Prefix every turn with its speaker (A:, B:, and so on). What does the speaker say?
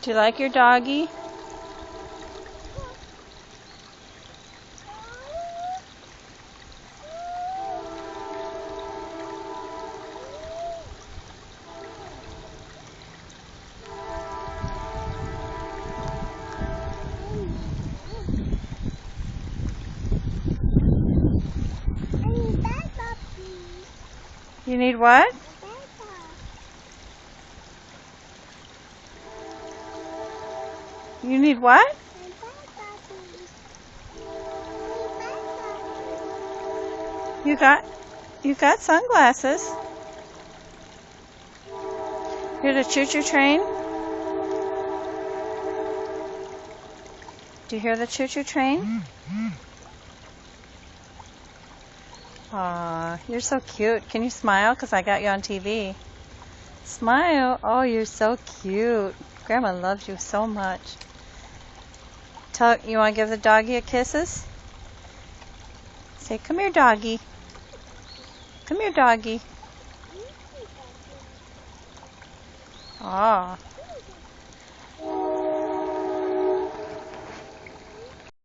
A: Do you like your doggy? You need what? You need what? You got sunglasses. Hear the choo-choo train? Do you hear the choo-choo train? Aw, you're so cute. Can you smile? Because I got you on TV. Smile. Oh, you're so cute. Grandma loves you so much. You want to give the doggy a kisses? Say, come here, doggy. Come here, doggy. Aw.